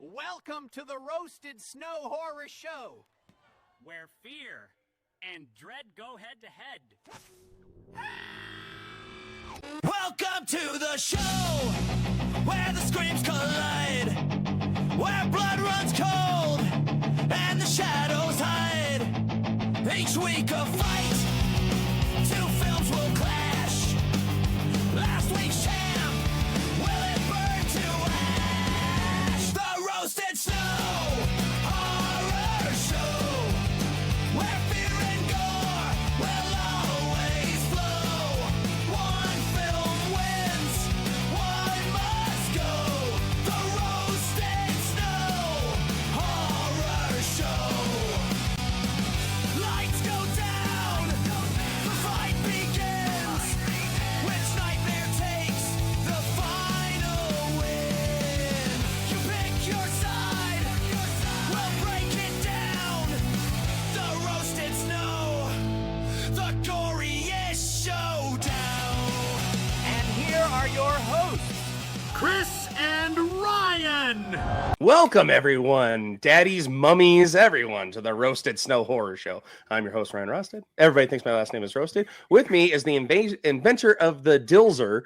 Welcome to the Roasted Snow Horror Show, where fear and dread go head to head. Welcome to the show, where the screams collide, where blood runs cold, and the shadows hide. Each week a fight, two films will clash. Last week's champ, will it burn to ash? The Roasted Snow Horror Show, where fear and gore will always flow. One film wins, one must go. The Roasted Snow Horror Show. Lights go down, the fight begins. Which nightmare takes the final win? You pick your side, we'll break it down. The Roasted Snow, the goriest showdown. and here are your hosts. Chris and Ryan. Welcome, everyone, daddies, mummies, everyone, to the Roasted Snow Horror Show. I'm your host, Ryan Rosted. Everybody thinks my last name is Roasted. With me is the inventor of the Dilzer,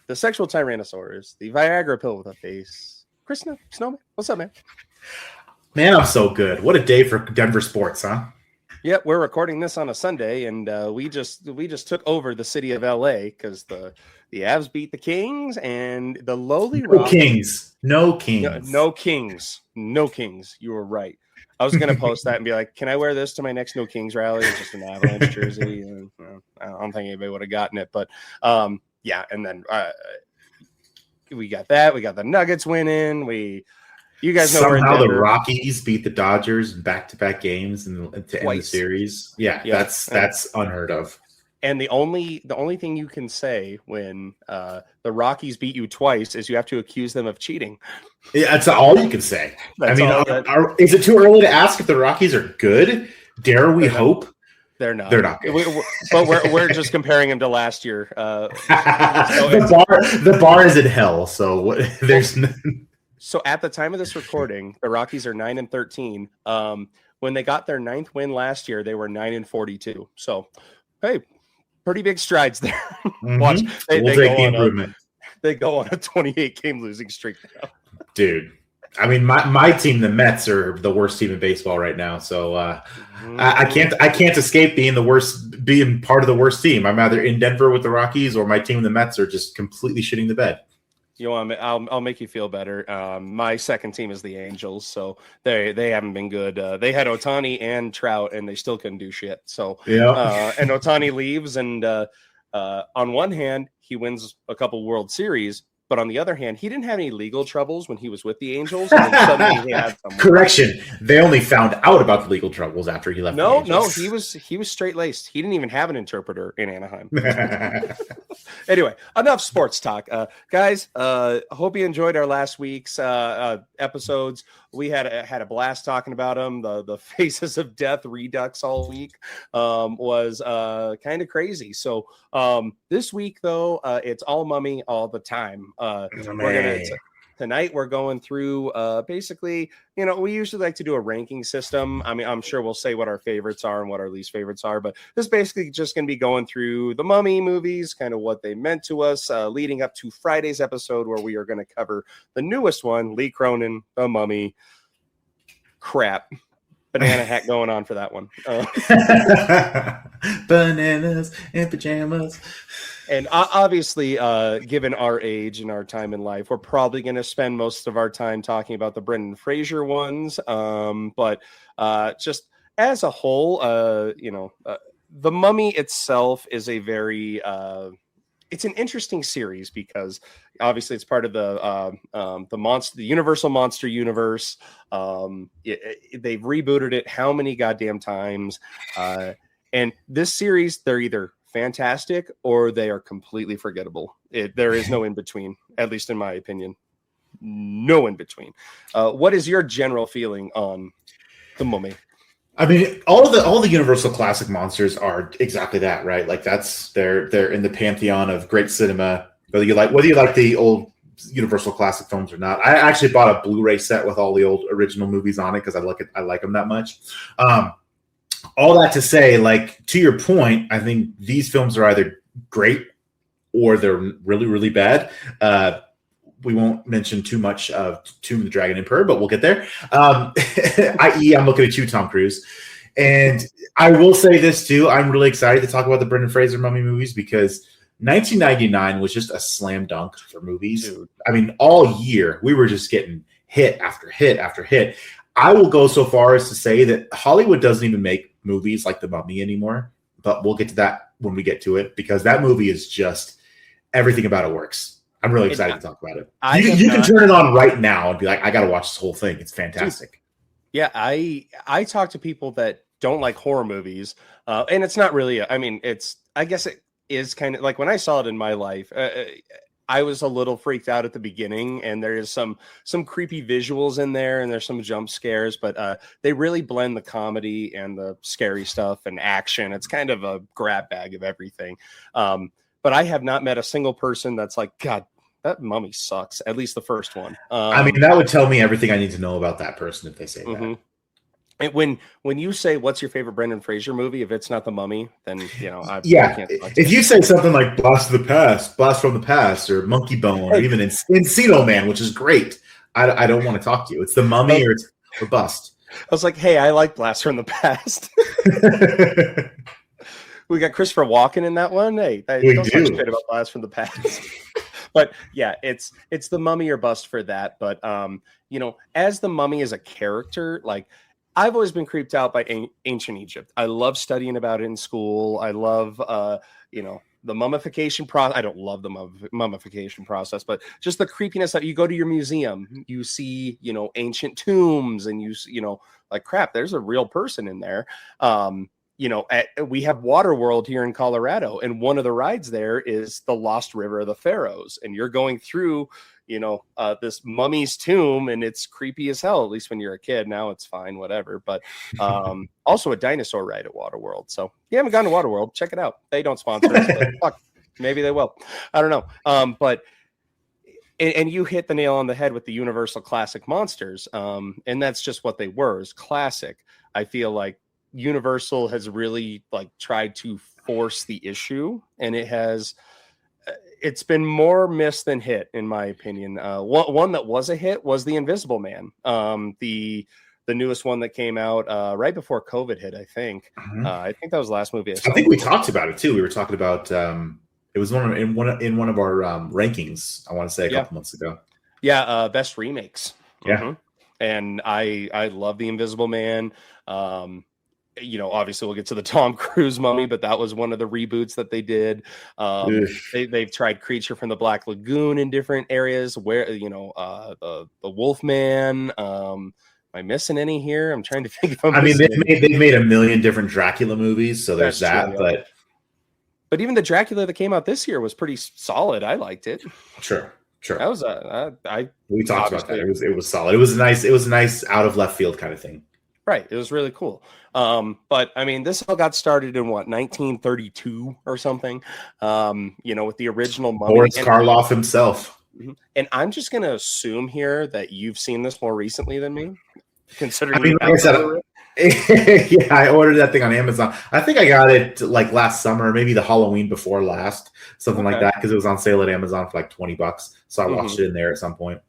the sexual Tyrannosaurus, the Viagra pill with a face, Chris Snowman. What's up, man? Man, I'm so good. What a day for Denver sports, huh? Yep, we're recording this on a Sunday, and we just took over the city of LA because the Avs beat the Kings, and the lowly No Rockies. Kings. No Kings. No Kings. No Kings. You were right. I was going to post that and be like, can I wear this to my next No Kings rally? It's just an Avalanche jersey. And, I don't think anybody would have gotten it. But, yeah, and then we got that. We got the Nuggets winning. You guys know Somehow we're in the Denver. Rockies beat the Dodgers in back-to-back games and to end the Twice. series. Yeah, Yeah. that's unheard of. And the only thing you can say when the Rockies beat you twice is you have to accuse them of cheating. Yeah, that's all you can say. That's I mean, all that- is it too early to ask if the Rockies are good? Dare we hope? They're not. They're not good. But we're just comparing them to last year. The bar is in hell, so there's no... So at the time of this recording, the Rockies are 9-13. When they got their 9th win last year, they were 9-42. So, hey, pretty big strides there. Watch, they We'll take the improvement. They go on a 28-game losing streak now. Dude, I mean, my team, the Mets, are the worst team in baseball right now. So I can't escape being part of the worst team. I'm either in Denver with the Rockies or my team, the Mets, are just completely shitting the bed. You know, I'll make you feel better. My second team is the Angels, so they haven't been good. They had Ohtani and Trout, and they still couldn't do shit. So Yeah. and Ohtani leaves, and on one hand, he wins a couple World Series, but on the other hand, he didn't have any legal troubles when he was with the Angels. And then suddenly he had some. Correction. They only found out about the legal troubles after he left. No, the Angels. he was straight laced. He didn't even have an interpreter in Anaheim. Anyway, enough sports talk, guys. Hope you enjoyed our last week's episodes. We had a blast talking about them. The Faces of Death Redux all week was kind of crazy. So this week, though, it's all mummy all the time. Tonight we're going through basically, you know, we usually like to do a ranking system. I mean, I'm sure we'll say what our favorites are and what our least favorites are, but this is basically just going to be going through the Mummy movies, kind of what they meant to us, leading up to Friday's episode where we are going to cover the newest one, Lee Cronin, The Mummy. Crap. Banana hat going on for that one. Bananas and pajamas. And obviously, given our age and our time in life, we're probably going to spend most of our time talking about the Brendan Fraser ones. But just as a whole, The Mummy itself is a very it's an interesting series because obviously it's part of the Universal Monster Universe. They've rebooted it how many goddamn times? And this series, they're either fantastic or they are completely forgettable. There is no in between, at least in my opinion. No in between. What is your general feeling on The Mummy? I mean, all the Universal classic monsters are exactly that, right? Like they're in the pantheon of great cinema. Whether you like the old Universal classic films or not. I actually bought a Blu-ray set with all the old original movies on it because I like them that much. All that to say, like, to your point, I think these films are either great or they're really, really bad. We won't mention too much of Tomb of the Dragon Emperor, but we'll get there. I.e., I'm looking at you, Tom Cruise. And I will say this, too. I'm really excited to talk about the Brendan Fraser mummy movies because 1999 was just a slam dunk for movies. Dude. I mean, all year, we were just getting hit after hit after hit. I will go so far as to say that Hollywood doesn't even make movies like The Mummy anymore, but we'll get to that when we get to it because that movie is just everything about it works. I'm really excited to talk about it. You can turn it on right now and be like, I got to watch this whole thing. It's fantastic. Dude, yeah, I talk to people that don't like horror movies, and it's not really. I guess it is kind of like when I saw it in my life. I was a little freaked out at the beginning, and there is some creepy visuals in there, and there's some jump scares, but they really blend the comedy and the scary stuff and action. It's kind of a grab bag of everything. But I have not met a single person that's like, God, that mummy sucks. At least the first one. That would tell me everything I need to know about that person if they say that. And when you say what's your favorite Brendan Fraser movie, if it's not The Mummy, then I can't if you say something like Blast from the Past, or Monkey Bone, or even Encino Man, which is great, I don't want to talk to you. It's The Mummy or Bust. I was like, hey, I like Blast from the Past. We got Christopher Walken in that one. Hey, don't talk shit about Blast from the Past. But yeah, it's The Mummy or Bust for that. But as The Mummy as a character, like, I've always been creeped out by ancient Egypt. I love studying about it in school. I love, the mummification process. I don't love the mummification process, but just the creepiness that you go to your museum, you see, ancient tombs, and like, crap, there's a real person in there. We have Waterworld here in Colorado, and one of the rides there is the Lost River of the Pharaohs, and you're going through this mummy's tomb, and it's creepy as hell, at least when you're a kid. Now it's fine, whatever. But also a dinosaur ride at Waterworld. So if you haven't gone to Waterworld, check it out. They don't sponsor us, but fuck, maybe they will. I don't know. But you hit the nail on the head with the Universal classic monsters. And that's just what they were, is classic. I feel like Universal has really tried to force the issue, and it's been more miss than hit, in my opinion. One that was a hit was The Invisible Man, the newest one that came out right before COVID hit, I think. I think that was the last movie I saw. I think we talked about it too. We were talking about it was in one of our rankings, I want to say, a couple months ago. Yeah, best remakes. Yeah. And I love The Invisible Man. Obviously we'll get to the Tom Cruise Mummy, but that was one of the reboots that they did. They've tried Creature from the Black Lagoon in different areas where, the Wolfman. Am I missing any here? I'm trying to think if they've made a million different Dracula movies, so there's that. True, yeah. But even the Dracula that came out this year was pretty solid. I liked it. Sure. That was we talked about that. It was solid. It was a nice out of left field kind of thing. Right. It was really cool. But this all got started in 1932 or something, with the original Mummy. Boris Karloff himself. And I'm just going to assume here that you've seen this more recently than me, considering I ordered that thing on Amazon. I think I got it last summer, maybe the Halloween before last, something like that, because it was on sale at Amazon for $20. So I watched it in there at some point.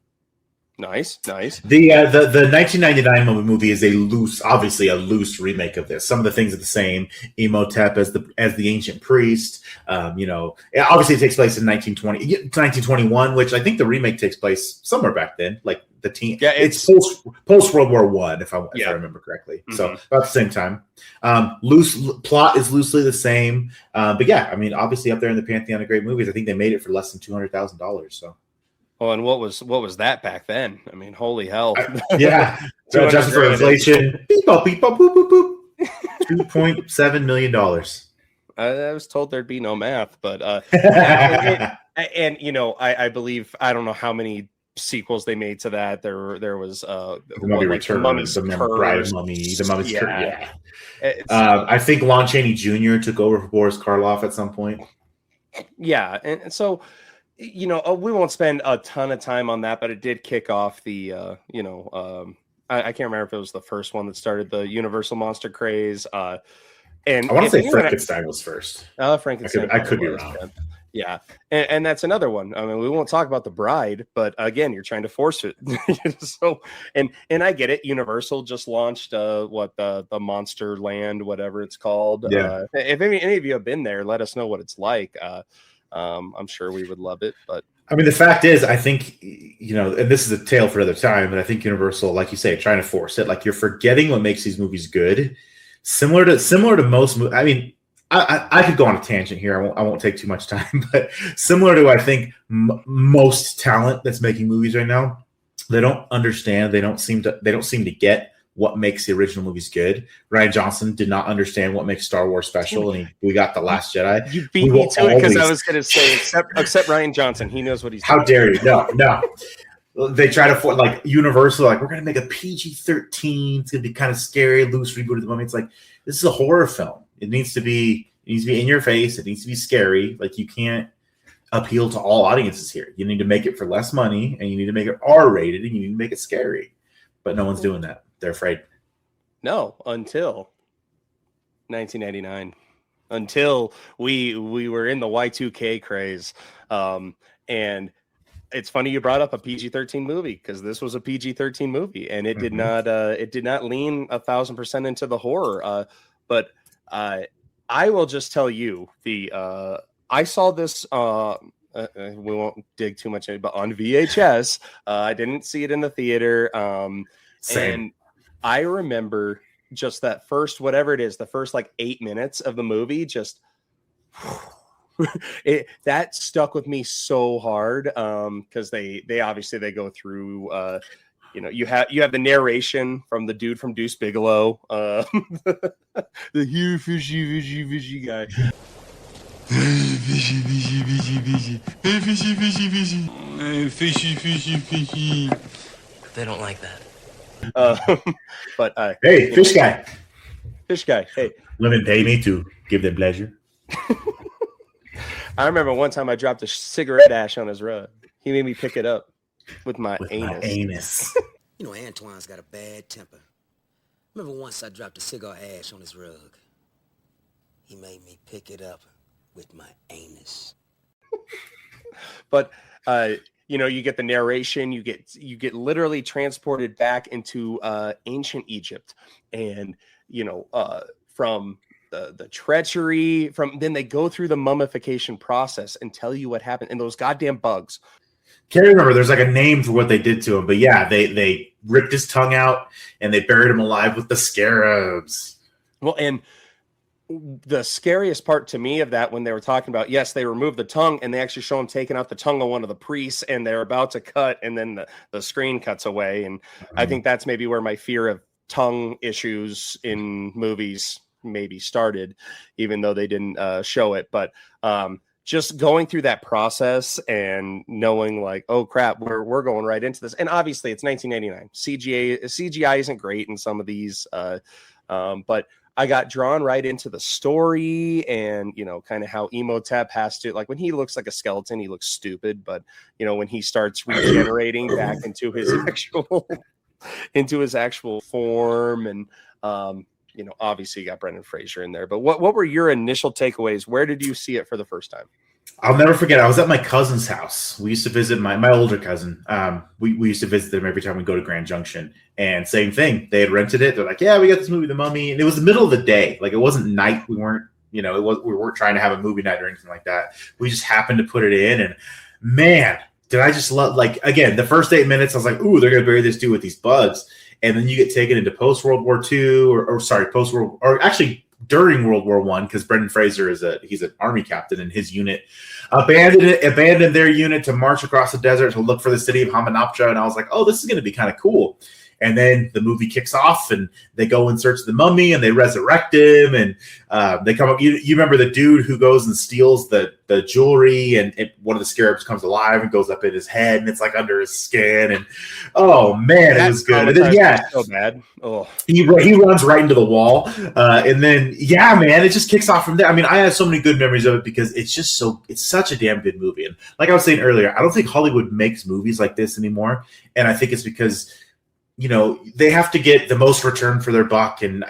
Nice. The 1999 movie is obviously a loose remake of this. Some of the things are the same. Imhotep as the ancient priest. Obviously it takes place in 1921, which I think the remake takes place somewhere back then, like the teen. Yeah, it's post World War I, if I remember correctly. So about the same time. Loose plot is loosely the same, but yeah, obviously up there in the pantheon of great movies. I think they made it for less than $200,000. So. Oh, and what was that back then? Holy hell! So adjusted for inflation, beep boop boop boop boop. $2.7 million. I was told there'd be no math, but I believe, I don't know how many sequels they made to that. There was the Mummy Returns, the Bride of Mummy, the Mummy's Curse. I think Lon Chaney Jr. took over for Boris Karloff at some point. Yeah, and so. we won't spend a ton of time on that, but it did kick off the, I can't remember if it was the first one that started the Universal monster craze. And I want to say Frankenstein was first. Frankenstein. I could be wrong. Yeah. And that's another one. I mean, we won't talk about The Bride, but again, you're trying to force it. So, and I get it. Universal just launched the Monster Land, whatever it's called. Yeah. If any of you have been there, let us know what it's like. I'm sure we would love it, but I mean, the fact is, I think, and this is a tale for another time, but I think Universal, like you say, trying to force it, like you're forgetting what makes these movies good. Similar to most movies. I mean, I could go on a tangent here. I won't take too much time, but similar to, I think, most talent that's making movies right now, they don't understand. They don't seem to get what makes the original movies good. Rian Johnson did not understand what makes Star Wars special, and we got The Last Jedi. You beat me to it because I was going to say, except Rian Johnson, he knows what he's doing. How dare you? No. They try to like Universal, like we're going to make a PG-13. It's going to be kind of scary, loose reboot of the Mummy. It's like this is a horror film. It needs to be in your face. It needs to be scary. Like you can't appeal to all audiences here. You need to make it for less money, and you need to make it R-rated, and you need to make it scary. But no one's doing that. They're afraid. No, until 1999, until we were in the Y2K craze, and it's funny you brought up a PG-13 movie because this was a PG-13 movie, and it did not lean 1,000% into the horror. But I will just tell you I saw this. We won't dig too much in it, but on VHS. I didn't see it in the theater. Same. And I remember just that first, whatever it is, the first like 8 minutes of the movie, just that stuck with me so hard. Because they obviously they go through, you have the narration from the dude from Deuce Bigalow, the huge fishy guy. Fishy. They don't like that. But hey, fish guy. Hey, Women pay me to give them pleasure. I remember one time I dropped a cigarette ash on his rug. He made me pick it up with my anus. You know, Antoine's got a bad temper. Remember once I dropped a cigar ash on his rug. He made me pick it up with my anus. But you get the narration, you get literally transported back into ancient Egypt, and from the treachery, then they go through the mummification process and tell you what happened, and those goddamn bugs. Can't remember. There's like a name for what they did to him, but yeah, they ripped his tongue out and they buried him alive with the scarabs. Well, and the scariest part to me of that, when they were talking about, yes, they removed the tongue, and they actually show him taking out the tongue of one of the priests, and they're about to cut, and then the screen cuts away. And I think that's maybe where my fear of tongue issues in movies maybe started, even though they didn't show it. But just going through that process and knowing like, oh crap, we're going right into this. And obviously it's 1989. CGI isn't great in some of these, but I got drawn right into the story, and kind of how Imhotep has to, like, when he looks like a skeleton, he looks stupid, but when he starts regenerating back into his actual form, and obviously you got Brendan Fraser in there. But what were your initial takeaways? Where did you see it for the first time? I'll never forget. I was at my cousin's house. We used to visit my older cousin. We used to visit them every time we go to Grand Junction. And same thing. They had rented it. They're like, yeah, we got this movie, The Mummy. And it was the middle of the day. Like, it wasn't night. We weren't, we weren't trying to have a movie night or anything like that. We just happened to put it in. And man, did I just love, like, again, the first 8 minutes, I was like, ooh, they're going to bury this dude with these bugs. And then you get taken into post-World War II post-World, or actually during World War I, because Brendan Fraser he's an army captain, and his unit abandoned their unit to march across the desert to look for the city of Hamunaptra. And I was like, oh, this is going to be kind of cool. And then the movie kicks off, and they go and search the mummy, and they resurrect him, and they come up. You remember the dude who goes and steals the jewelry, and one of the scarabs comes alive and goes up in his head, and it's like under his skin. And oh man, it was good. And then so bad. Oh, he runs right into the wall, and then man, it just kicks off from there. I mean, I have so many good memories of it because it's such a damn good movie. And like I was saying earlier, I don't think Hollywood makes movies like this anymore, and I think it's because they have to get the most return for their buck. And,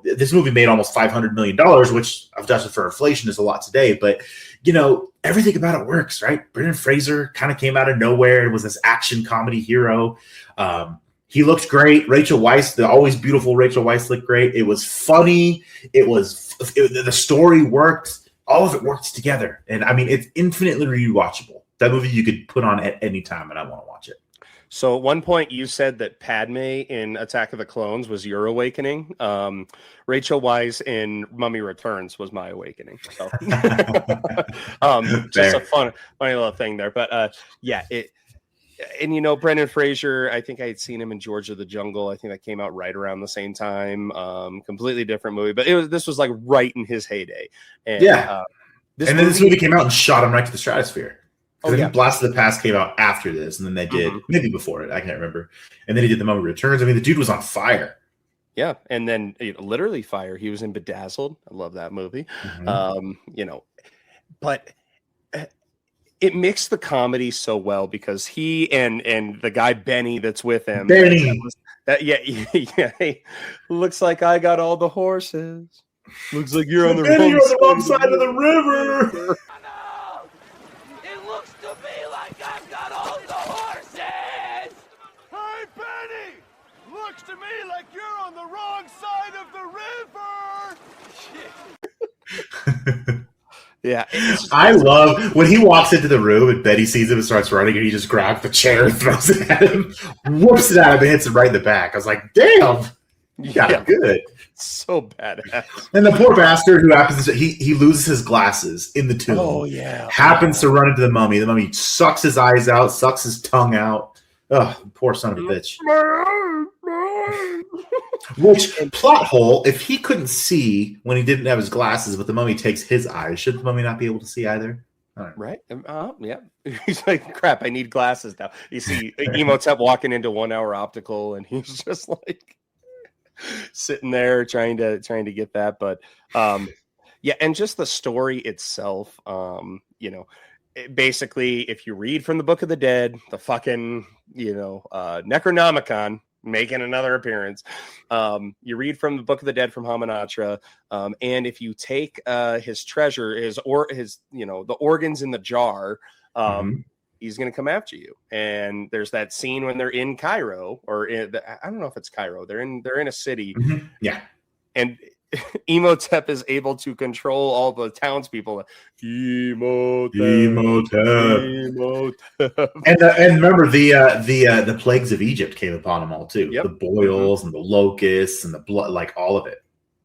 this movie made almost $500 million, which adjusted for inflation is a lot today. But, everything about it works, right? Brendan Fraser kind of came out of nowhere. It was this action comedy hero. He looked great. Rachel Weisz, the always beautiful Rachel Weisz, looked great. It was funny. The story worked. All of it works together. And, I mean, it's infinitely rewatchable. That movie you could put on at any time, and I want to watch it. So at one point you said that Padme in Attack of the Clones was your awakening. Rachel Weisz in Mummy Returns was my awakening. So just a funny little thing there. But Brendan Fraser, I think I had seen him in George of the Jungle. I think that came out right around the same time. Completely different movie, but this was like right in his heyday. And, then this movie came out and shot him right to the stratosphere. I think Blast of the Past came out after this, and then they did maybe before it. I can't remember. And then he did The Mummy Returns. I mean, the dude was on fire. Yeah, and then literally fire. He was in Bedazzled. I love that movie. But it mixed the comedy so well because he and the guy Benny that's with him. Benny. He looks like I got all the horses. Looks like you're on the wrong side of the river. To me like you're on the wrong side of the river. Yeah. I love when he walks into the room and Betty sees him and starts running, and he just grabs the chair and throws it at him, whoops it at him, and hits him right in the back. I was like, damn, you got it good. So badass. And the poor bastard who happens to he loses his glasses in the tomb. Oh yeah. Happens to run into the mummy. The mummy sucks his eyes out, sucks his tongue out. Oh, poor son of a bitch. Which plot hole, if he couldn't see when he didn't have his glasses, but the mummy takes his eyes, should the mummy not be able to see either? Right. Yeah. He's like, crap, I need glasses now. You see Imhotep walking into 1 Hour Optical, and he's just like sitting there trying to get that. But and just the story itself, basically, if you read from the Book of the Dead, the fucking, Necronomicon making another appearance. You read from the Book of the Dead from Hamunaptra, and if you take his treasure, the organs in the jar, he's going to come after you. And there's that scene when they're in Cairo, I don't know if it's Cairo. They're in a city, and Imhotep is able to control all the townspeople. Imhotep. And remember the plagues of Egypt came upon them all too. Yep. The boils and the locusts and the blood, like all of it,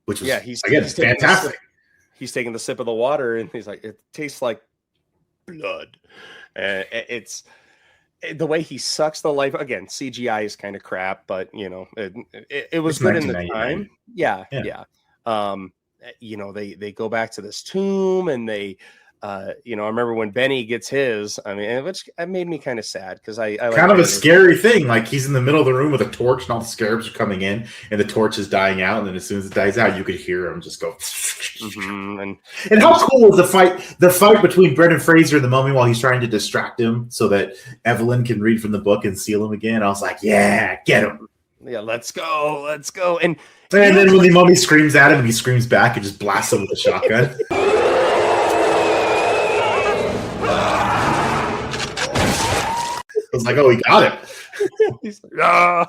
which was he's fantastic. He's taking the sip of the water and he's like, it tastes like blood. It's the way he sucks the life. Again, CGI is kind of crap, but it was good in the time. Yeah. They go back to this tomb, and they I remember when Benny gets his, which made me kind of sad because I kind of a scary thing. Like, he's in the middle of the room with a torch and all the scarabs are coming in and the torch is dying out. And then as soon as it dies out, you could hear him just go. And how cool was the fight between Brendan Fraser and the mummy while he's trying to distract him so that Evelyn can read from the book and seal him again? I was like, yeah, get him. Yeah, let's go. And then when the mummy screams at him and he screams back and just blasts him with a shotgun. I was like, oh, he got it. He's like,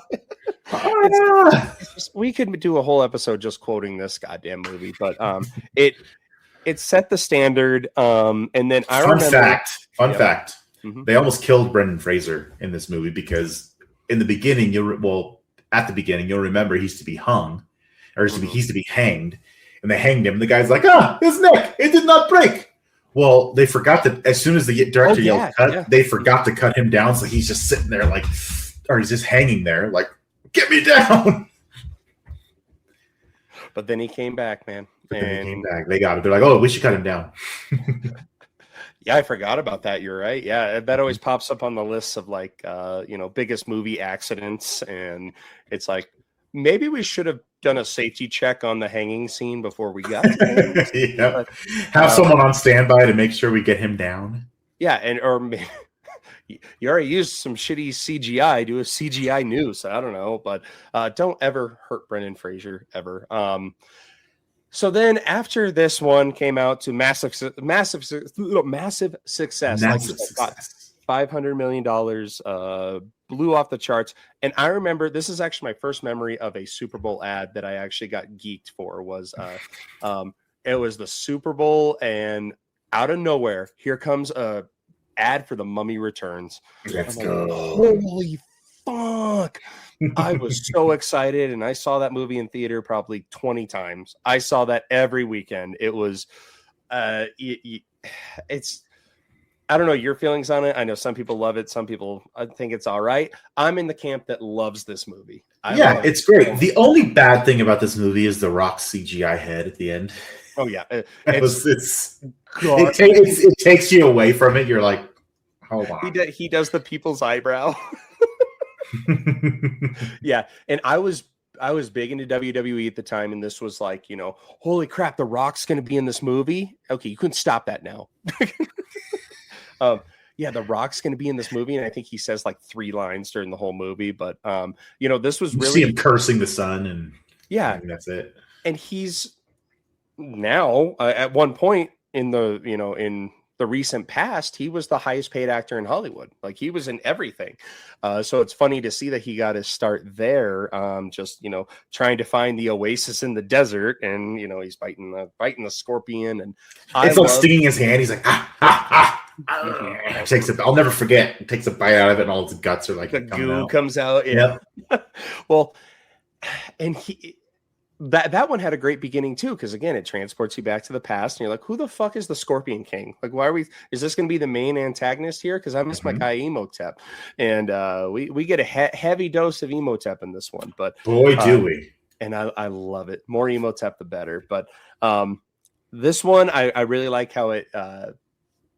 we could do a whole episode just quoting this goddamn movie, but it set the standard. And then Fun fact. Mm-hmm. They almost killed Brendan Fraser in this movie because in the beginning, you'll remember he's to be hung, or he's to be hanged, and they hanged him. And the guy's like, his neck, it did not break. Well, they forgot that as soon as the director yelled cut, they forgot to cut him down. So he's just sitting there he's just hanging there like Get me down. But then he came back, man. But then he came back. They got him. They're like, oh, we should cut him down. Yeah, I forgot about that. You're right. Yeah, that always pops up on the lists of like, biggest movie accidents. And it's like, maybe we should have done a safety check on the hanging scene before we got to him. Yeah. But, have someone on standby to make sure we get him down. Yeah, or maybe, you already used some shitty CGI. Do a CGI noose. I don't know, but don't ever hurt Brendan Fraser ever. So then, after this one came out to massive success, Massive like success. $500 million, blew off the charts. And I remember this is actually my first memory of a Super Bowl ad that I actually got geeked for. Was it was the Super Bowl, and out of nowhere, here comes a ad for The Mummy Returns. Let's go. Holy fuck. I was so excited, and I saw that movie in theater probably 20 times. I saw that every weekend. It was it's I don't know your feelings on it. I know some people love it, some people I think it's all right. I'm in the camp that loves this movie. It's great. The only bad thing about this movie is the Rock's CGI head at the end. Oh yeah, it takes you away from it. You're like, hold on. He does the people's eyebrow. Yeah, and I was big into WWE at the time, and this was like, holy crap, The Rock's going to be in this movie. Okay, you couldn't stop that now. Yeah, The Rock's going to be in this movie, and I think he says like 3 lines during the whole movie. But this was really, you see him cursing the sun, and that's it. And he's now at one point in the in the recent past, he was the highest paid actor in Hollywood. Like, he was in everything. So it's funny to see that he got his start there, just, trying to find the oasis in the desert. And, he's biting the scorpion. And it's like stinging his hand. He's like, takes it. I'll never forget. He takes a bite out of it, and all its guts are like, the goo comes out. Yeah. Well, and that one had a great beginning too, because again, it transports you back to the past, and you're like, who the fuck is the Scorpion King? Like, is this going to be the main antagonist here? Because I miss my guy Imhotep, and we get a heavy dose of Imhotep in this one, but boy do we. And I love it. More Imhotep the better. But this one, I really like how it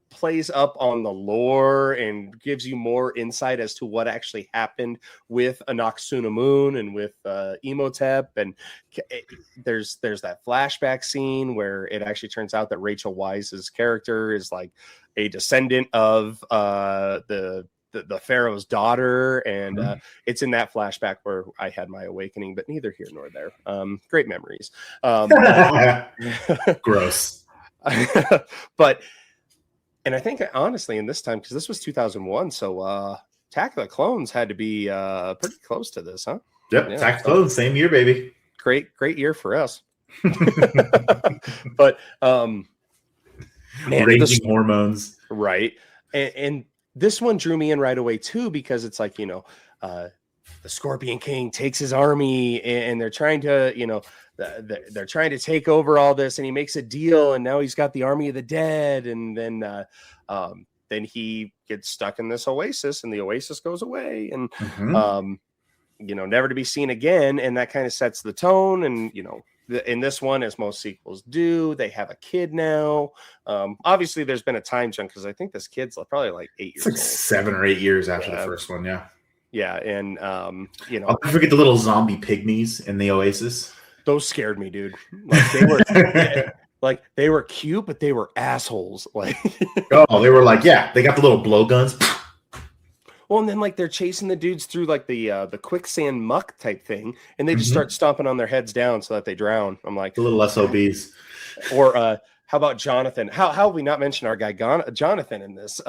plays up on the lore and gives you more insight as to what actually happened with Moon and with Imhotep. And there's that flashback scene where it actually turns out that Rachel Weisz's character is like a descendant of the Pharaoh's daughter, and it's in that flashback where I had my awakening, but neither here nor there. Great memories. Gross. And I think, honestly, in this time, because this was 2001, so Attack of the Clones had to be pretty close to this, huh? Yep, Attack of the Clones, same year, baby. Great year for us. But, raging hormones. Right. And this one drew me in right away, too, because it's like, the Scorpion King takes his army, and they're trying to, they're trying to take over all this, and he makes a deal, and now he's got the army of the dead, and then he gets stuck in this oasis, and the oasis goes away, and never to be seen again, and that kind of sets the tone. And in this one, as most sequels do, they have a kid now. Obviously, there's been a time jump, because I think this kid's probably like 8 years old. 7 or 8 years after the first one, yeah. Yeah, and I'll never forget the little zombie pygmies in the oasis. Those scared me, dude. Like, they were cute, but they were assholes. Like, they were like, they got the little blowguns. Well, and then like they're chasing the dudes through like the quicksand muck type thing, and they just start stomping on their heads down so that they drown. I'm like, the little SOBs. Or how about Jonathan? How have we not mentioned our guy Jonathan in this?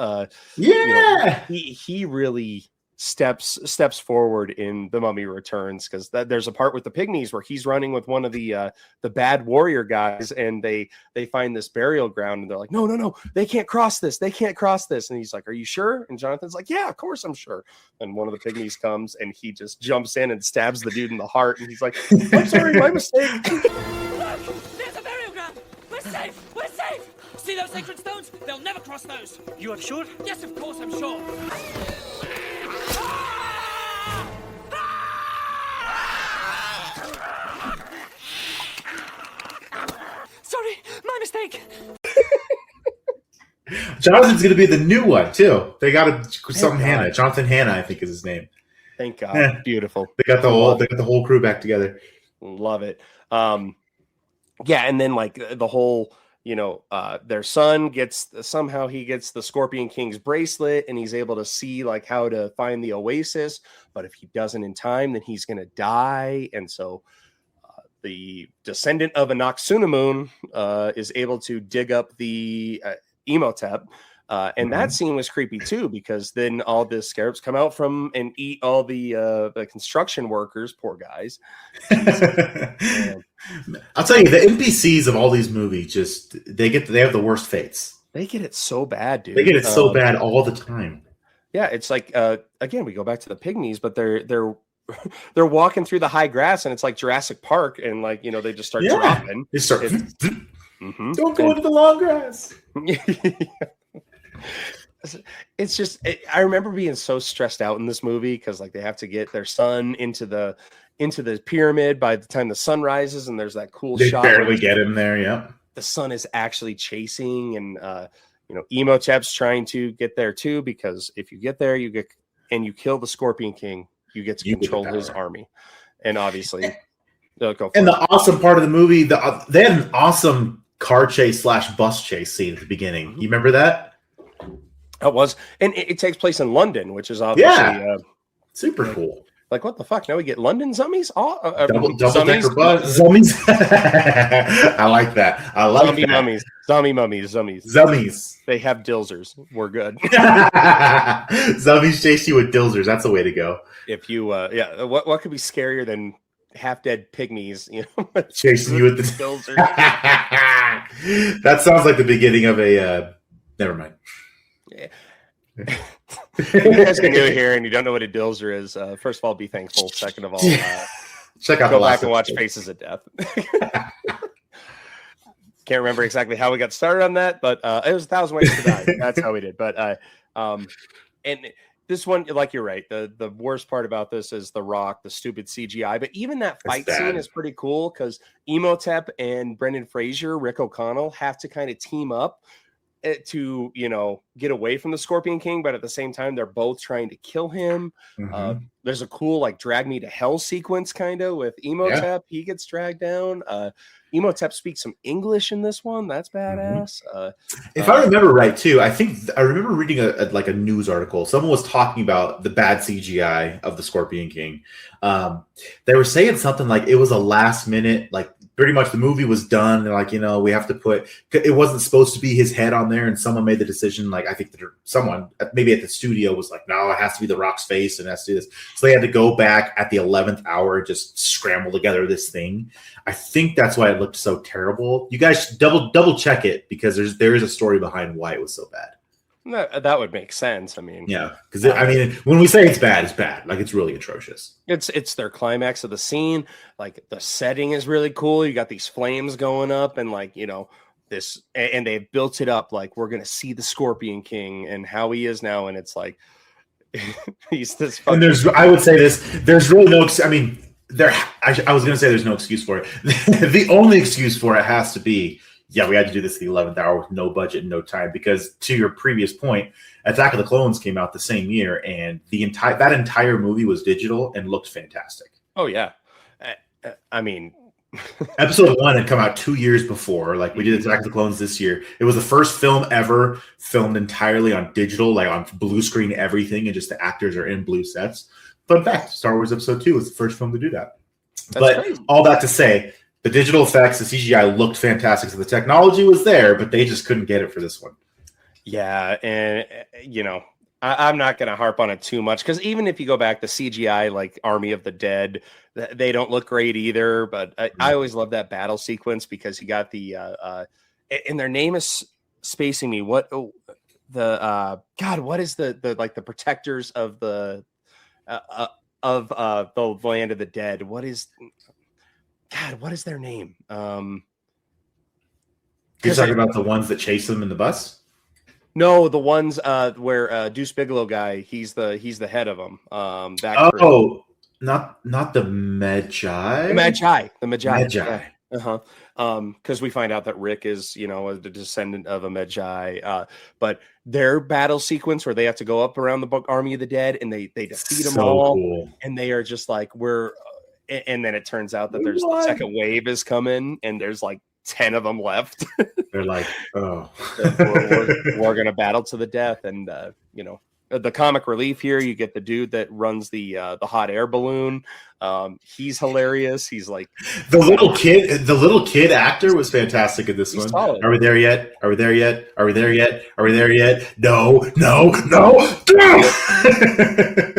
He really steps forward in The Mummy Returns, because there's a part with the pygmies where he's running with one of the bad warrior guys, and they find this burial ground, and they're like, no, they can't cross this, and he's like, are you sure? And Jonathan's like, yeah, of course I'm sure. And one of the pygmies comes, and he just jumps in and stabs the dude in the heart, and he's like, I'm sorry, my mistake. Look, there's a burial ground. We're safe. See those sacred stones? They'll never cross those. You are sure? Yes, of course I'm sure. sake. Jonathan's going to be the new one too. They got something God. Hannah. Jonathan Hannah, I think is his name. Thank God. Yeah. Beautiful. They got the whole crew back together. Love it. Yeah, and then like the whole, their son gets the Scorpion King's bracelet, and he's able to see like how to find the oasis. But if he doesn't in time, then he's gonna die. And so the descendant of a Noxunamun is able to dig up the Imhotep. And that scene was creepy too, because then all the scarabs come out from and eat all the construction workers, poor guys. I'll tell you, the NPCs of all these movies they have the worst fates. They get it so bad, dude. They get it so bad all the time. Yeah, it's like again, we go back to the pygmies, but they're walking through the high grass, and it's like Jurassic Park, and like they just start dropping. They start. Don't go into the long grass. It's just I remember being so stressed out in this movie because like they have to get their son into the pyramid by the time the sun rises, and there's that cool shot. They barely get him there. Yeah, the sun is actually chasing, and Imhotep's trying to get there too, because if you get there, you kill the Scorpion King, you get to control his army, and obviously they'll go. And the awesome part of the movie, they had an awesome car chase / bus chase scene at the beginning. You remember that? It was, and it takes place in London, which is obviously super cool. Like, what the fuck? Now we get London zombies? Double decker bus zombies. I like that. I like zombie that. mummies. Zombie mummies. Zombies. They have dilzers. We're good. Zombies chase you with dilzers. That's the way to go. If you, what could be scarier than half-dead pygmies? Chasing you with the dilzers. That sounds like the beginning of a. Never mind. Yeah. If you guys are new here and you don't know what a dilzer is, first of all, be thankful. Second of all, check out go back and watch Faces of Death. Can't remember exactly how we got started on that, but it was 1,000 Ways to Die. That's how we did. But and this one, like you're right. The worst part about this is The Rock, the stupid CGI. But even that fight scene is pretty cool because Imhotep and Brendan Fraser, Rick O'Connell, have to kind of team up to get away from the Scorpion King, but at the same time they're both trying to kill him. There's a cool like drag me to hell sequence kind of with Imhotep. He gets dragged down. Imhotep speaks some English in this one. That's badass. If I remember right too, I remember reading a news article. Someone was talking about the bad CGI of the Scorpion King. They were saying something like it was a last minute, like pretty much the movie was done. And like, we have to put, it wasn't supposed to be his head on there. And someone made the decision. Like, I think that someone maybe at the studio was like, no, it has to be The Rock's face and it has to do this. So they had to go back at the 11th hour, just scramble together this thing. I think that's why it looked so terrible. You guys double check it because there is a story behind why it was so bad. That would make sense. I mean, yeah, because when we say it's bad. Like it's really atrocious. It's their climax of the scene. Like the setting is really cool. You got these flames going up, and like this, and they built it up like we're gonna see the Scorpion King and how he is now, and it's like he's this. And I would say there's really no. I mean, I was gonna say there's no excuse for it. The only excuse for it has to be. Yeah, we had to do this at the 11th hour with no budget and no time because, to your previous point, Attack of the Clones came out the same year, and that entire movie was digital and looked fantastic. Oh yeah, I mean, Episode 1 had come out 2 years before. Like we did Attack of the Clones this year. It was the first film ever filmed entirely on digital, like on blue screen everything, and just the actors are in blue sets. Fun fact: Star Wars Episode 2 was the first film to do that. But crazy. All that to say. The digital effects, the CGI looked fantastic. So the technology was there, but they just couldn't get it for this one. Yeah. And, I'm not going to harp on it too much because even if you go back, the CGI, like Army of the Dead, they don't look great either. But I always love that battle sequence because you got the, and their name is spacing me. What is the protectors of the land of the dead? What is their name? You're talking about the ones that chase them in the bus? No, the ones where Deuce Bigelow guy, he's the head of them. Not the Magi. The Magi. Magi. Because we find out that Rick is, a descendant of a Magi. But their battle sequence where they have to go up around the army of the dead and they defeat them all. Cool. And they are just like, and then it turns out that there's the second wave is coming and there's like 10 of them left. They're like, oh, we're going to battle to the death. And, the comic relief here, you get the dude that runs the hot air balloon. He's hilarious. He's like the little kid actor was fantastic in this one. Solid. Are we there yet? Are we there yet? Are we there yet? Are we there yet? No.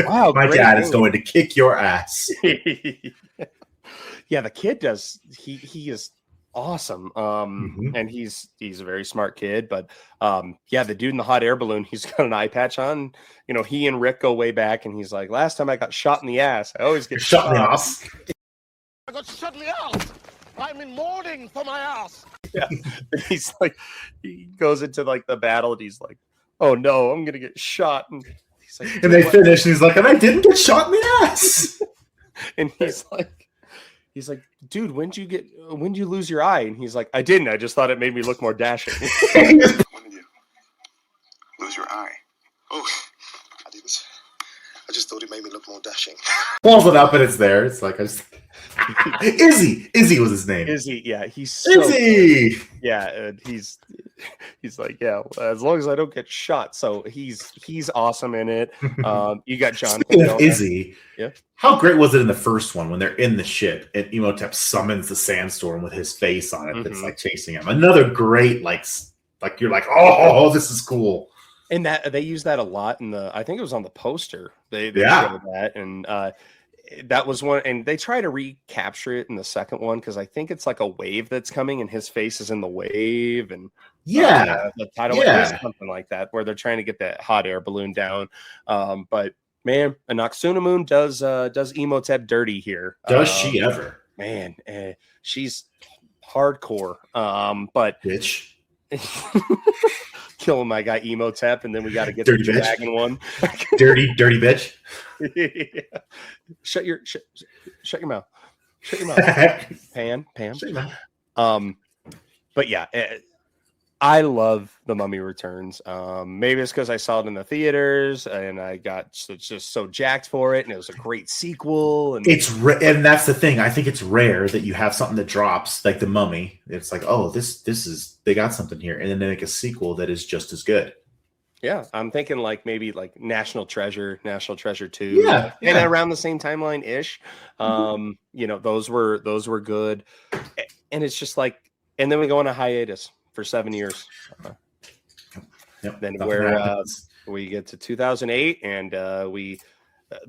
Wow, my dad is going to kick your ass. Yeah, the kid does. He is awesome. And he's a very smart kid, but the dude in the hot air balloon, he's got an eye patch on. He and Rick go way back, and he's like, last time I got shot in the ass, I always get shot in the ass. I got shot in the ass. I'm in mourning for my ass. Yeah. He's like, he goes into like the battle and he's like, oh no, I'm gonna get shot. And he's like, and they finish, and he's like, and I didn't get shot in the ass. And he's like, dude, when did you lose your eye? And he's like, I didn't. I just thought it made me look more dashing. When did you lose your eye? Oh, I didn't. I just thought it made me look more dashing. Pulls it up and it's there. It's like, Izzy was his name. Izzy, yeah, he's so Izzy. Cool. Yeah, and he's like, yeah, as long as I don't get shot. So he's awesome in it. You got John. Speaking of Izzy, yeah. How great was it in the first one when they're in the ship and Imhotep summons the sandstorm with his face on it that's like chasing him? Another great like you're like, oh, this is cool. And that they use that a lot in I think it was on the poster. They showed that, and that was one. And they try to recapture it in the second one because I think it's like a wave that's coming, and his face is in the wave, and the title is something like that, where they're trying to get that hot air balloon down. But man, Anaxunamun does Imhotep dirty here. Does she ever? Man, she's hardcore. But bitch. Killing my guy Imhotep, and then we got to get dirty the bitch. dragon one. dirty bitch. Shut your mouth. Shut your mouth. Pan. Shut your mouth. But yeah, I love The Mummy Returns. Maybe it's because I saw it in the theaters and I got just so jacked for it, and it was a great sequel. And and that's the thing. I think it's rare that you have something that drops like The Mummy. It's like, oh, this is, they got something here, and then they make a sequel that is just as good. Yeah, I'm thinking like maybe like National Treasure 2. Yeah. And around the same timeline ish. Those were good. And it's just like, and then we go on a hiatus for 7 years. Yep. Then we get to 2008 and the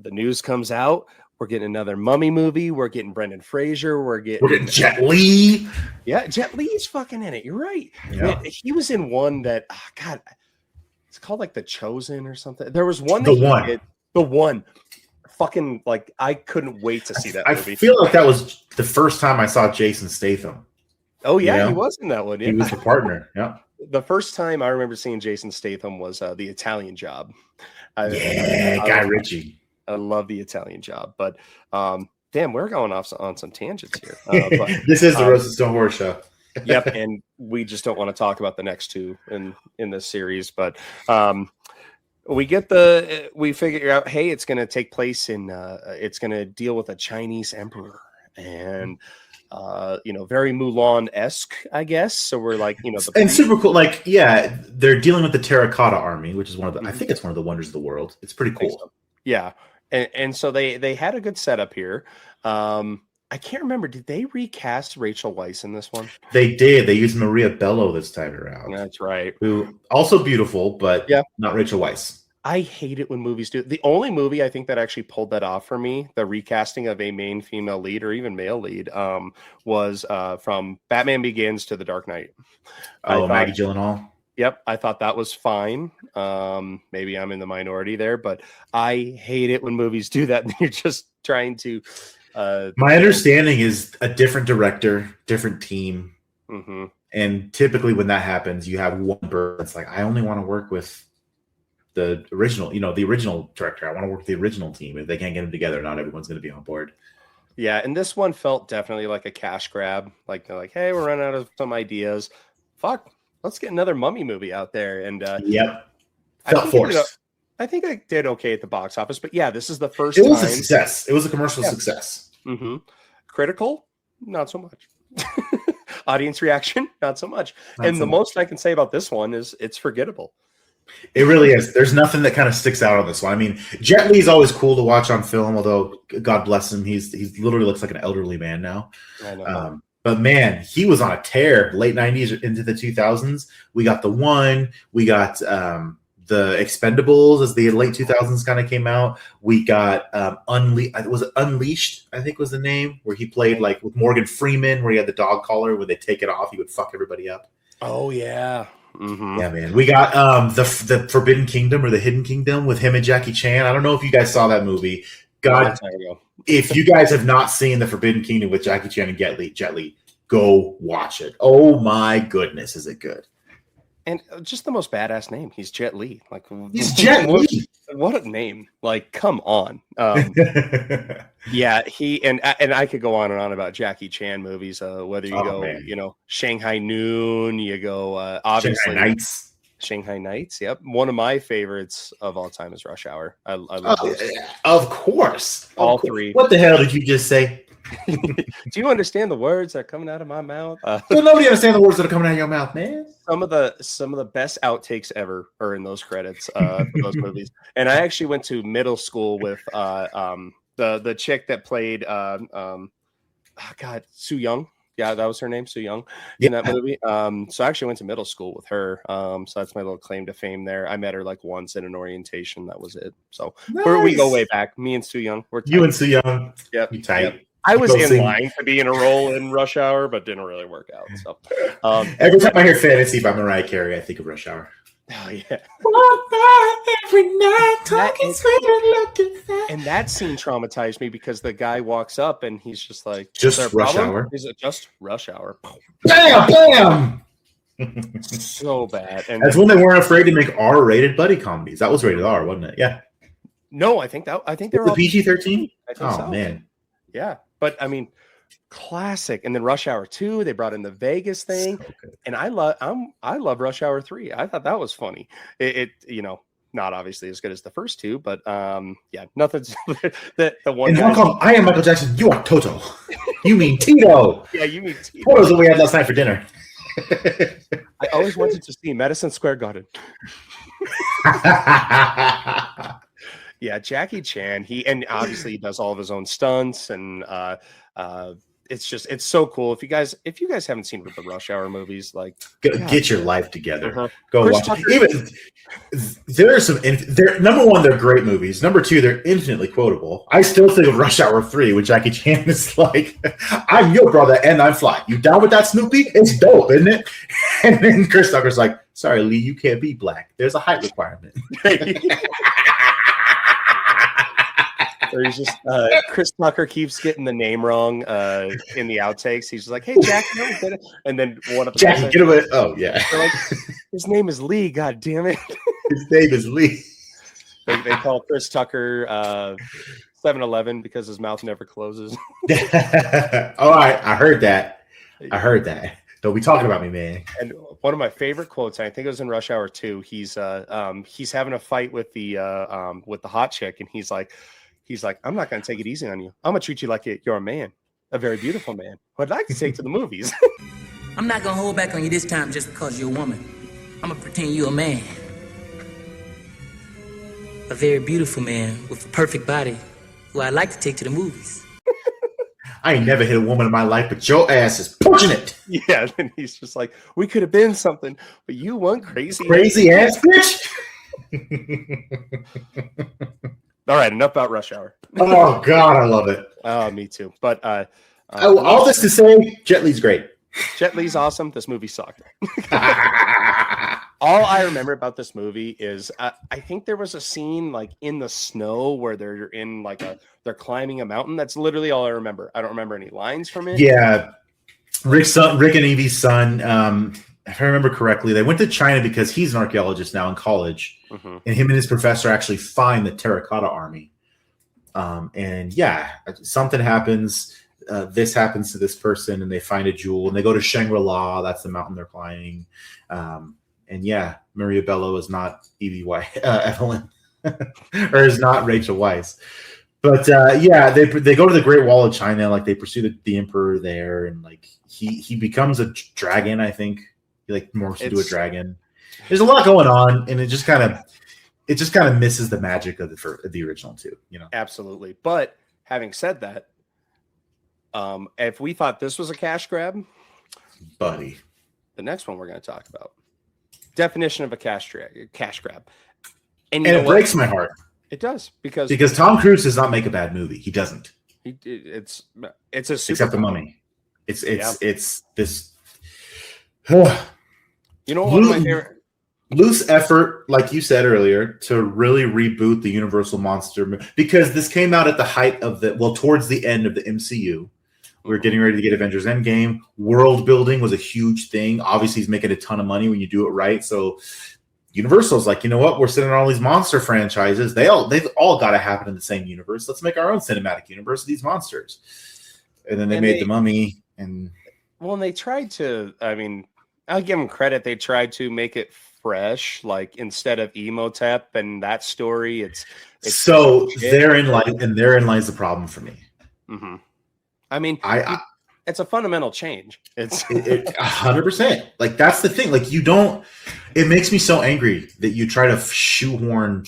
news comes out. We're getting another Mummy movie. We're getting Brendan Fraser. We're getting Jet Li. Yeah, Jet Li is fucking in it. You're right. Yeah. Man, he was in one that, it's called like The Chosen or something. There was one. The one. Fucking like, I couldn't wait to see that movie. I feel like that was the first time I saw Jason Statham. Oh yeah, he was in that one. Yeah. He was the partner. Yeah. The first time I remember seeing Jason Statham was The Italian Job. Guy Ritchie. I love The Italian Job, but damn, we're going off on some tangents here. But, this is the Roasted Stone Horror Show. Yep, and we just don't want to talk about the next two in this series, but we figure out, hey, it's going to take place it's going to deal with a Chinese emperor, and very Mulan-esque, I guess. So we're like, and super cool. Like, yeah, they're dealing with the Terracotta Army, which is one of the, I think it's one of the wonders of the world. It's pretty cool. So. Yeah, and so they had a good setup here. I can't remember. Did they recast Rachel Weisz in this one? They did. They used Maria Bello this time around. That's right. Who also beautiful, but not Rachel Weisz. I hate it when movies do. The only movie I think that actually pulled that off for me, the recasting of a main female lead or even male lead, was from Batman Begins to The Dark Knight. Maggie Gyllenhaal. Yep, I thought that was fine. Maybe I'm in the minority there, but I hate it when movies do that and you're just trying to. My understanding is a different director, different team. Mm-hmm. And typically when that happens, you have one person. It's like, I only want to work with the original, the original director. I want to work with the original team. If they can't get them together, not everyone's going to be on board. Yeah, and this one felt definitely like a cash grab. Like they're like, hey, we're running out of some ideas. Fuck, let's get another Mummy movie out there. And Yep, felt forced. I think I did okay at the box office, but yeah, this is the first. It was a success. It was a commercial success. Mm-hmm. Critical, not so much. Audience reaction, not so much. And the most I can say about this one is it's forgettable. It really is. There's nothing that kind of sticks out on this one. I mean, Jet Li's always cool to watch on film, although God bless him, he's literally looks like an elderly man now. I know. But man, he was on a tear. Late 90s into the 2000s. We got The One. We got the Expendables as the late 2000s kind of came out. We got was it Unleashed, I think was the name, where he played like with Morgan Freeman, where he had the dog collar. Where they take it off, he would fuck everybody up. Oh yeah. Mm-hmm. Yeah, man. We got the Forbidden Kingdom or the Hidden Kingdom with him and Jackie Chan. I don't know if you guys saw that movie. God, if you guys have not seen the Forbidden Kingdom with Jackie Chan and Jet Li, go watch it. Oh my goodness, is it good? And just the most badass name. He's Jet Li. Like he's Jet Li. What a name! Like, come on. Yeah, he and I could go on and on about Jackie Chan movies. Whether you go, Shanghai Noon, you go obviously Shanghai Nights. Yep, one of my favorites of all time is Rush Hour. I love of course, all three. What the hell did you just say? Do you understand the words that are coming out of my mouth? Nobody understands the words that are coming out of your mouth, man. Some of the best outtakes ever are in those credits for those movies. And I actually went to middle school with the chick that played Soo Young. Yeah, that was her name, Soo Young, in that movie. So I actually went to middle school with her. So that's my little claim to fame there. I met her like once in an orientation. That was it. So we go way back. Me and Soo Young. You and Soo Young. Yep. You tight. Yep. I was in line to be in a role in Rush Hour, but didn't really work out. So every time I hear Fantasy by Mariah Carey, I think of Rush Hour. Oh yeah. Every night, talking sweet and looking fat. And that scene traumatized me because the guy walks up and he's just like, just Rush Hour. Is it just Rush Hour? Bam, bam. So bad. And that's when they weren't afraid to make R-rated buddy comedies. That was rated R, wasn't it? Yeah. No, I think they're all PG-13. Oh so. Man. Yeah, but I mean, classic. And then Rush Hour 2, they brought in the Vegas thing, and I love Rush Hour 3. I thought that was funny. It not obviously as good as the first two, but yeah, nothing's the one. I am Michael Jackson. You are Toto. You mean Tito? Yeah, you mean Tito. What was what we had last night for dinner? I always wanted to see Madison Square Garden. Yeah, Jackie Chan. And obviously he does all of his own stunts, and it's so cool. If you guys haven't seen the Rush Hour movies, like get your life together. Go watch. Even there are some. Number one, they're great movies. Number two, they're infinitely quotable. I still think of Rush Hour 3 when Jackie Chan is like, "I'm your brother and I'm fly. You down with that, Snoopy? It's dope, isn't it?" And then Chris Tucker's like, "Sorry, Lee, you can't be black. There's a height requirement." Or he's just Chris Tucker keeps getting the name wrong in the outtakes. He's just like, "Hey, Jack," and then one of the Jackie, get away! Oh yeah, like, his name is Lee. God damn it, his name is Lee. They call Chris Tucker 7-Eleven because his mouth never closes. All right, I heard that. Don't be talking about me, man. And one of my favorite quotes, I think it was in Rush Hour 2. He's having a fight with the hot chick, and he's like, "I'm not going to take it easy on you. I'm going to treat you like you're a man, a very beautiful man who I'd like to take to the movies." I'm not going to hold back on you this time just because you're a woman. I'm going to pretend you're a man. A very beautiful man with a perfect body who I'd like to take to the movies. I ain't never hit a woman in my life, but your ass is pushing it. Yeah, and he's just like, "We could have been something, but you one crazy ass bitch." All right, enough about Rush Hour. Oh God, I love it. Oh, me too. But all this to say, Jet Li's great. Jet Li's awesome. This movie sucked. All I remember about this movie is I think there was a scene like in the snow where they're in like they're climbing a mountain. That's literally all I remember. I don't remember any lines from it. Yeah, Rick and Evie's son. If I remember correctly, they went to China because he's an archaeologist now in college, and him and his professor actually find the Terracotta Army. And yeah, something happens. This happens to this person, and they find a jewel, and they go to Shangri-La. That's the mountain they're climbing. And yeah, Maria Bello is not Evie White, Evelyn, or is not Rachel Weisz. But yeah, they go to the Great Wall of China. Like they pursue the emperor there, and like he becomes a dragon. I think he like morphs into a dragon. There's a lot going on, and it just kind of misses the magic of the original too. You know, absolutely. But having said that, if we thought this was a cash grab, buddy, the next one we're going to talk about, definition of a cash grab, and it breaks my heart. It does because Tom Cruise does not make a bad movie. He doesn't. It's a super except the Mummy. It's this. You know, one of my favorite. Loose effort, like you said earlier, to really reboot the Universal Monster movie, because this came out at the height of towards the end of the MCU. We were getting ready to get Avengers Endgame. World building was a huge thing. Obviously, he's making a ton of money when you do it right. So Universal's like, you know what? We're sending all these monster franchises. They've all got to happen in the same universe. Let's make our own cinematic universe of these monsters. And then they made the Mummy. And they tried to. I mean, I'll give them credit. They tried to make it fresh, like instead of Imhotep and that story. It's so therein lies the problem for me. Mm-hmm. I mean, it's a fundamental change. It's 100%. Like that's the thing. Like you don't. It makes me so angry that you try to shoehorn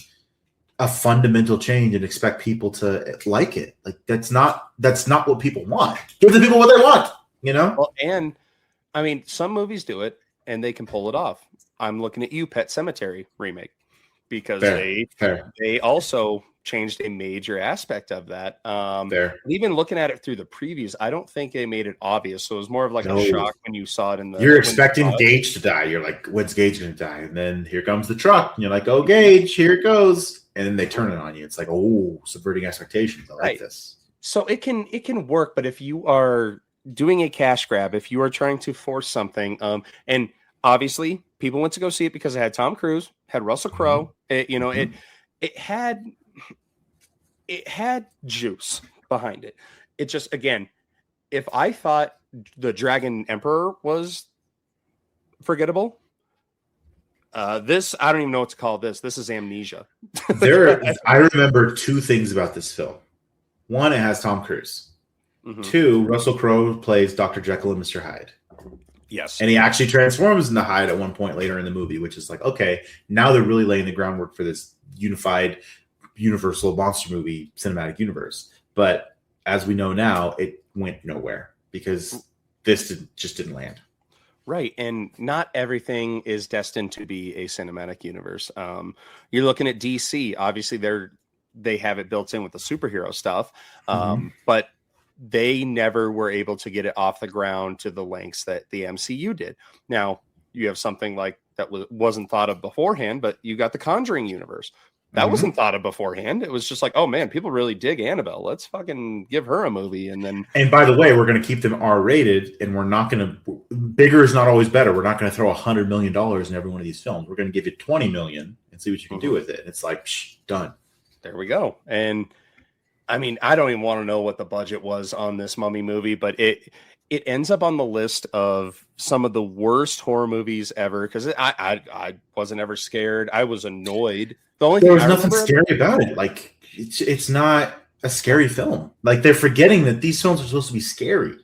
a fundamental change and expect people to like it. Like that's not what people want. Give the people what they want. You know. Well, and I mean, some movies do it and they can pull it off. I'm looking at you, Pet Sematary remake, because they also changed a major aspect of that. Even looking at it through the previews, I don't think they made it obvious. So it was more of like a shock when you saw it in the. You're expecting Gage to die. You're like, when's Gage going to die? And then here comes the truck, and you're like, oh, Gage, here it goes. And then they turn it on you. It's like, oh, subverting expectations. I like this. So it can work, but if you are doing a cash grab, if you are trying to force something, and obviously people went to go see it because it had Tom Cruise, had Russell Crowe. It had juice behind it. It just, again, if I thought the Dragon Emperor was forgettable, this, I don't even know what to call this. This is amnesia. I remember two things about this film. One, it has Tom Cruise. Mm-hmm. Two, Russell Crowe plays Dr. Jekyll and Mr. Hyde. Yes. And he actually transforms into Hyde at one point later in the movie, which is like, okay, now they're really laying the groundwork for this unified Universal monster movie cinematic universe. But as we know now, it went nowhere because this just didn't land. Right. And not everything is destined to be a cinematic universe. You're looking at DC. Obviously, they have it built in with the superhero stuff. But they never were able to get it off the ground to the lengths that the MCU did. Now, you have something like that wasn't thought of beforehand, but you got the Conjuring universe. That wasn't thought of beforehand. It was just like, oh man, people really dig Annabelle. Let's fucking give her a movie. And by the way, we're going to keep them R-rated, and we're not going to. Bigger is not always better. We're not going to throw $100 million in every one of these films. We're going to give you $20 million and see what you can do with it. And it's like, done. There we go. And I mean, I don't even want to know what the budget was on this Mummy movie, but it ends up on the list of some of the worst horror movies ever because I wasn't ever scared. I was annoyed. There was nothing scary about it. Like it's not a scary film. Like they're forgetting that these films are supposed to be scary.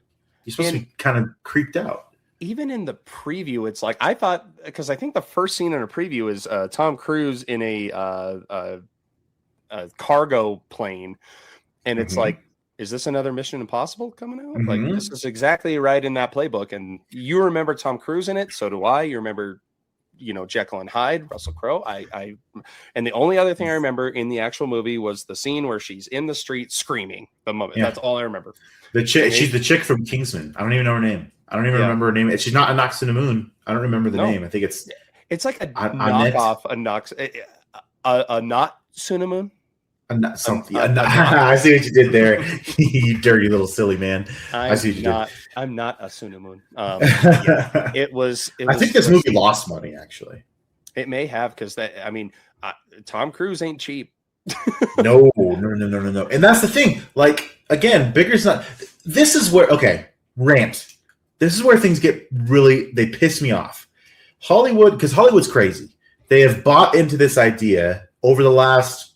You're supposed to be kind of creeped out. Even in the preview, it's like I thought because I think the first scene in a preview is Tom Cruise in a cargo plane, and it's like, is this another Mission Impossible coming out? Like this is exactly right in that playbook. And you remember Tom Cruise in it, so do I. You remember, Jekyll and Hyde, Russell Crowe. And the only other thing I remember in the actual movie was the scene where she's in the street screaming. The moment that's all I remember. She's the chick from Kingsman. I don't even know her name. I don't even remember her name. She's not a Nox in the Moon. I don't remember the name. I think it's like a knockoff, a Nox, a not Cinnamon. I see what you did there, you dirty little silly man. I see what you did. I'm not a Sunamoon. It was. I think this movie lost money. Actually, it may have because Tom Cruise ain't cheap. No. And that's the thing. Like, again, bigger's not. This is where, okay, rant. This is where things get really, they piss me off. Hollywood, because Hollywood's crazy. They have bought into this idea over the last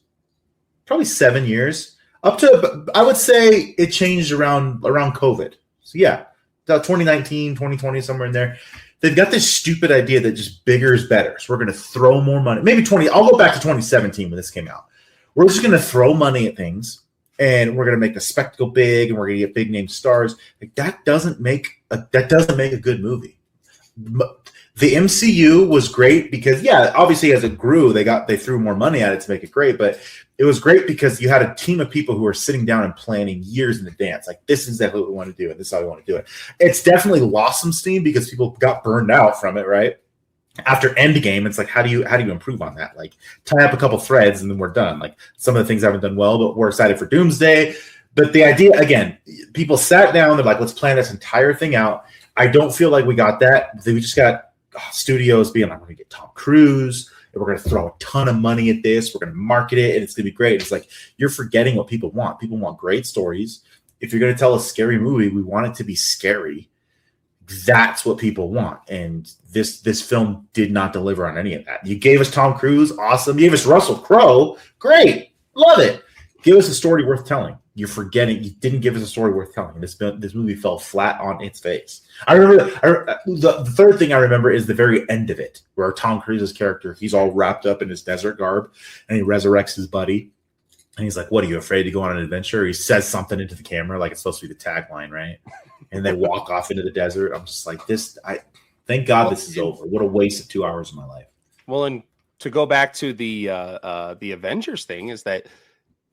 probably 7 years. Up to, I would say it changed around COVID. So yeah, 2019, 2020, somewhere in there. They've got this stupid idea that just bigger is better. So we're going to throw more money. Maybe I'll go back to 2017 when this came out. We're just going to throw money at things, and we're going to make the spectacle big, and we're going to get big name stars. Like, that doesn't make a good movie. The MCU was great because, yeah, obviously as it grew, they threw more money at it to make it great. But it was great because you had a team of people who were sitting down and planning years in advance. Like, this is exactly what we want to do, and this is how we want to do it. It's definitely lost some steam because people got burned out from it, right? After Endgame, it's like, how do you improve on that? Like, tie up a couple threads and then we're done. Like, some of the things haven't done well, but we're excited for Doomsday. But the idea, again, people sat down, they're like, let's plan this entire thing out. I don't feel like we got that. We just got studios being like, we're going to get Tom Cruise, and we're going to throw a ton of money at this. We're going to market it, and it's going to be great. It's like, you're forgetting what people want. People want great stories. If you're going to tell a scary movie, we want it to be scary. That's what people want. And this film did not deliver on any of that. You gave us Tom Cruise, awesome. You gave us Russell Crowe, great, love it. Give us a story worth telling. You're forgetting you didn't give us a story worth telling. This movie fell flat on its face. I remember the third thing I remember is the very end of it, where Tom Cruise's character, he's all wrapped up in his desert garb, and he resurrects his buddy. And he's like, what, are you afraid to go on an adventure? He says something into the camera, like it's supposed to be the tagline, right? And they walk off into the desert. I'm just like, thank God this is over. What a waste of 2 hours of my life. Well, and to go back to the Avengers thing is that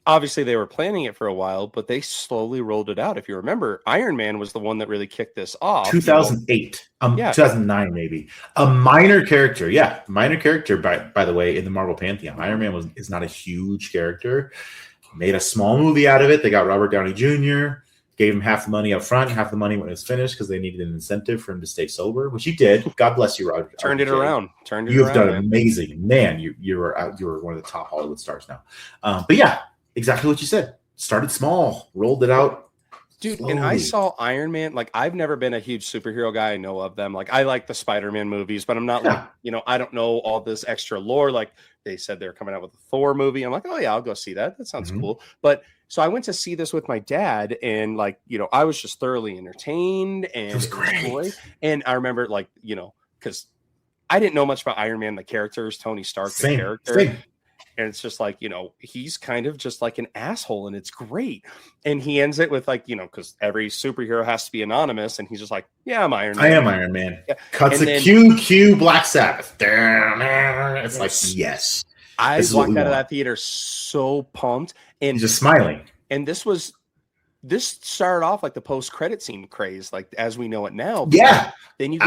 obviously they were planning it for a while, but they slowly rolled it out. If you remember, Iron Man was the one that really kicked this off. 2008, 2009 maybe. A minor character, by the way, in the Marvel Pantheon. Iron Man is not a huge character. Made a small movie out of it. They got Robert Downey Jr., gave him half the money up front, half the money when it was finished because they needed an incentive for him to stay sober, which he did. God bless you, Roger. Turned it around. You've done amazing, man. You were one of the top Hollywood stars now. But yeah, exactly what you said. Started small, rolled it out. Dude, slowly. and I saw Iron Man. Like, I've never been a huge superhero guy. I know of them. Like, I like the Spider-Man movies, but I'm not like, I don't know all this extra lore. Like, they said they're coming out with a Thor movie. I'm like, oh yeah, I'll go see that. That sounds cool. But so I went to see this with my dad, and like, I was just thoroughly entertained, and it was great. And I remember, like, because I didn't know much about Iron Man, the characters, Tony Stark, the character. Same. And it's just like, he's kind of just like an asshole, and it's great. And he ends it with like, because every superhero has to be anonymous, and he's just like, yeah, I'm Iron Man. I am Iron Man. Yeah. Cuts and a QQ Black Sabbath. It's like, yes. I walked out of that theater so pumped, and just smiling. And this started off like the post-credit scene craze, like as we know it now. Yeah. Then you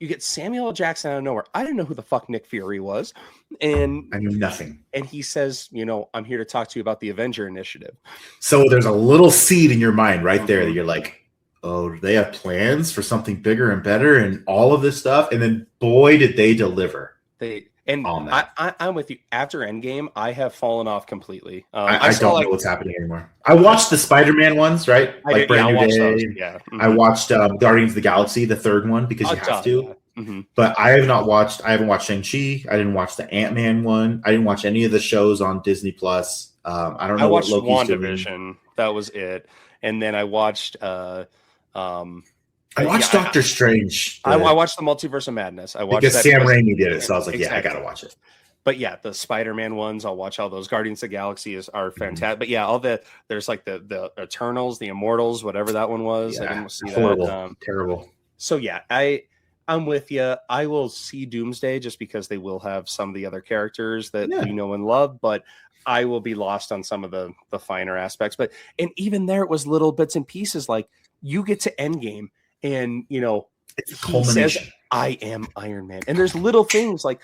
get Samuel L. Jackson out of nowhere. I didn't know who the fuck Nick Fury was. And I knew nothing. And he says, I'm here to talk to you about the Avenger Initiative. So there's a little seed in your mind right there that you're like, oh, do they have plans for something bigger and better and all of this stuff? And then boy, did they deliver. I'm with you. After Endgame, I have fallen off completely. I don't know what's happening anymore. I watched the Spider-Man ones, right? I watched Guardians of the Galaxy, the third one, because you have to. Yeah. Mm-hmm. But I haven't watched Shang-Chi. I didn't watch the Ant-Man one. I didn't watch any of the shows on Disney Plus. I don't know. I watched what Loki's WandaVision. Doing. That was it. And then I watched Doctor Strange. I watched the Multiverse of Madness. I watched because Sam Raimi did it, so I was like, exactly. I gotta watch it. But yeah, the Spider-Man ones, I'll watch all those. Guardians of the Galaxy are fantastic. Mm-hmm. But yeah, there's like the Eternals, the Immortals, whatever that one was. Yeah, I didn't see horrible, that. Terrible. So yeah, I'm with you. I will see Doomsday just because they will have some of the other characters that we know and love, but I will be lost on some of the finer aspects. And even there, it was little bits and pieces. Like, you get to Endgame, and it's a culmination. He says, I am Iron Man. And there's little things like,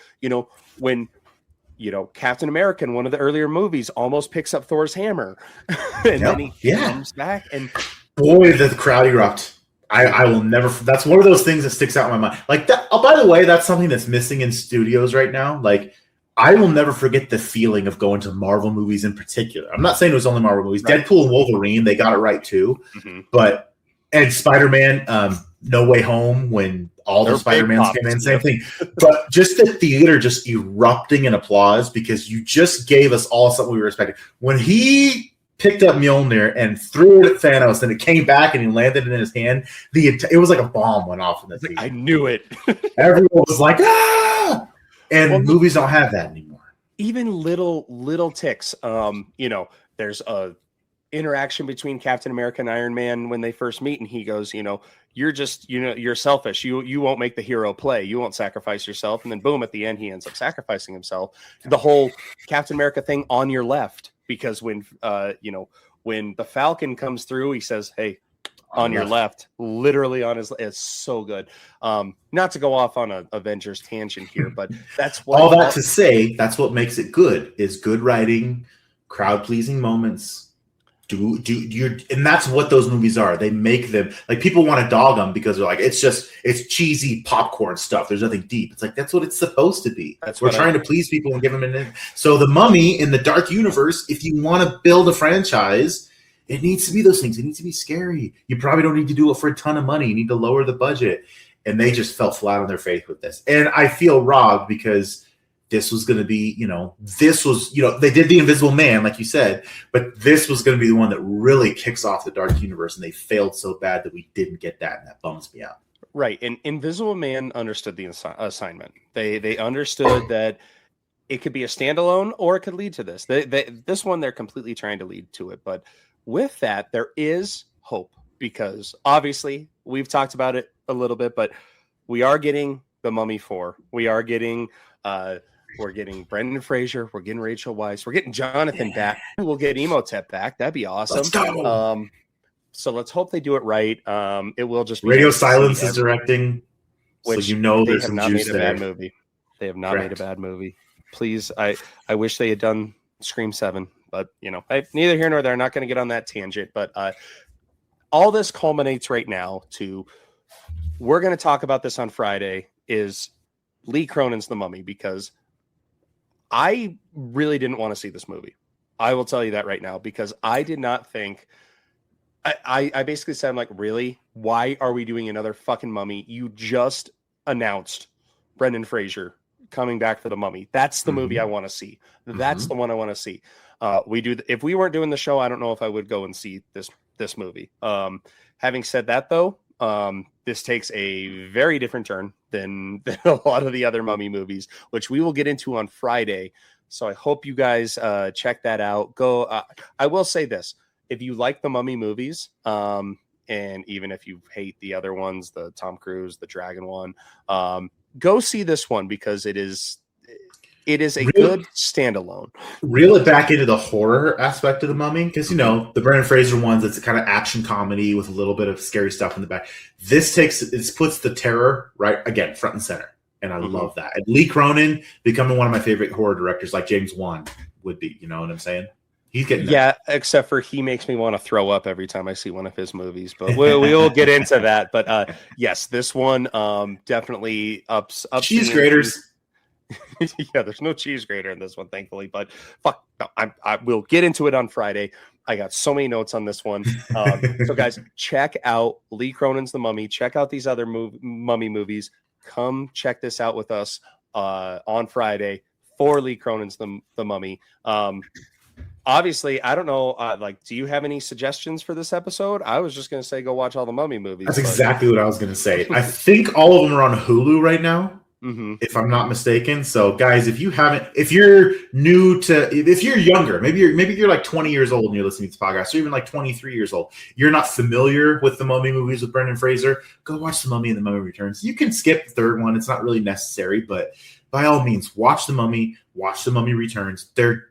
when Captain America in one of the earlier movies almost picks up Thor's hammer. And then he comes back, and boy, the crowd erupt. I will never. That's one of those things that sticks out in my mind. Like that. Oh, by the way, that's something that's missing in studios right now. Like, I will never forget the feeling of going to Marvel movies in particular. I'm not saying it was only Marvel movies. Right. Deadpool and Wolverine, they got it right too. Mm-hmm. And Spider-Man, No Way Home, when all the Spider-Mans came in, same thing. But just the theater just erupting in applause because you just gave us all something we were expecting. When he picked up Mjolnir and threw it at Thanos, and it came back and he landed it in his hand, it was like a bomb went off in the theater. I knew it. Everyone was like, ah! And movies don't have that anymore. Even little ticks. There's a interaction between Captain America and Iron Man when they first meet, and he goes, you're selfish. You won't make the hero play. You won't sacrifice yourself. And then boom, at the end, he ends up sacrificing himself. The whole Captain America thing on your left, because when the Falcon comes through, he says, hey, on your left, literally on his. It's so good. Not to go off on a Avengers tangent here, but that's what all that to say. That's what makes it good. Is good writing, crowd pleasing moments. And that's what those movies are. They make them like people want to dog them because they're like it's cheesy popcorn stuff. There's nothing deep. It's like that's what it's supposed to be. We're trying to please people and give them an. So the Mummy in the dark universe, if you want to build a franchise. It needs to be those things. It needs to be scary. You probably don't need to do it for a ton of money. You need to lower the budget. And they just fell flat on their face with this. And I feel robbed because this was going to be, they did The Invisible Man, like you said, but this was going to be the one that really kicks off the dark universe. And they failed so bad that we didn't get that. And that bums me out. Right. And Invisible Man understood the assignment. They understood that it could be a standalone or it could lead to this. This one, they're completely trying to lead to it. But with that, there is hope because obviously we've talked about it a little bit, but we are getting the Mummy 4. We are getting, we're getting Brendan Fraser. We're getting Rachel Weisz. We're getting Jonathan back. We'll get Imhotep back. That'd be awesome. Let's go. So let's hope they do it right. It will just be Radio Silence is directing, which so there's some not juice made a there. bad movie. They have not made a bad movie. Please, I wish they had done Scream 7. But, neither here nor there. Not going to get on that tangent. But all this culminates right now to we're going to talk about this on Friday is Lee Cronin's The Mummy because I really didn't want to see this movie. I will tell you that right now because I did not think I basically said, I'm like, really? Why are we doing another fucking Mummy? You just announced Brendan Fraser coming back for The Mummy. That's the movie I want to see. That's the one I want to see. If we weren't doing the show, I don't know if I would go and see this movie. Having said that, though, this takes a very different turn than a lot of the other Mummy movies, which we will get into on Friday. So I hope you guys check that out. Go. I will say this: if you like the Mummy movies, and even if you hate the other ones, the Tom Cruise, the Dragon one, go see this one because it is a good standalone. Reel it back into the horror aspect of The Mummy because, the Brendan Fraser ones, it's a kind of action comedy with a little bit of scary stuff in the back. This puts the terror right again, front and center. And I love that. And Lee Cronin becoming one of my favorite horror directors like James Wan would be, you know what I'm saying? He's getting that. Except for he makes me want to throw up every time I see one of his movies, but we'll get into that. But yes, this one definitely ups cheese graters. Yeah, there's no cheese grater in this one, thankfully. But fuck, no, I will get into it on Friday. I got so many notes on this one. So, guys, check out Lee Cronin's The Mummy. Check out these other Mummy movies. Come check this out with us on Friday for Lee Cronin's The Mummy. Obviously, I don't know. Do you have any suggestions for this episode? I was just going to say go watch all the Mummy movies. That's exactly what I was going to say. I think all of them are on Hulu right now. If I'm not mistaken. So guys, if you're younger, maybe you're like 20 years old and you're listening to this podcast, or even like 23 years old, you're not familiar with the Mummy movies with Brendan Fraser, go watch The Mummy and The Mummy Returns. You can skip the third one. It's not really necessary, but by all means, watch The Mummy, watch The Mummy Returns. They're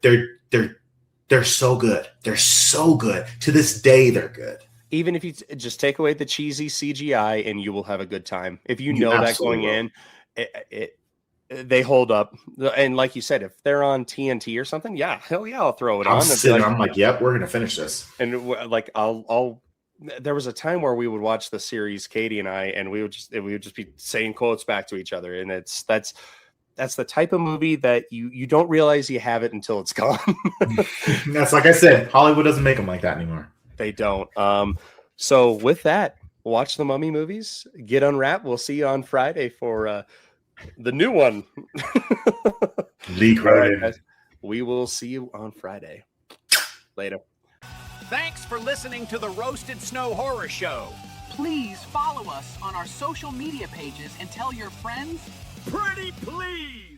so good. They're so good. To this day, they're good. Even if you just take away the cheesy CGI and you will have a good time. If you know that going in, they hold up. And like you said, if they're on TNT or something, yeah, hell yeah, I'll throw it on. I'm like, yep, we're gonna finish this. And like, I'll. There was a time where we would watch the series, Katie and I, and we would just be saying quotes back to each other, and that's the type of movie that you don't realize you have it until it's gone. That's like I said, Hollywood doesn't make them like that anymore. They don't. So with that, watch the Mummy movies, get unwrapped. We'll see you on Friday for the new one. Leak right. Guys, we will see you on Friday. Later. Thanks for listening to the Roasted Snow Horror Show. Please follow us on our social media pages and tell your friends. Pretty please!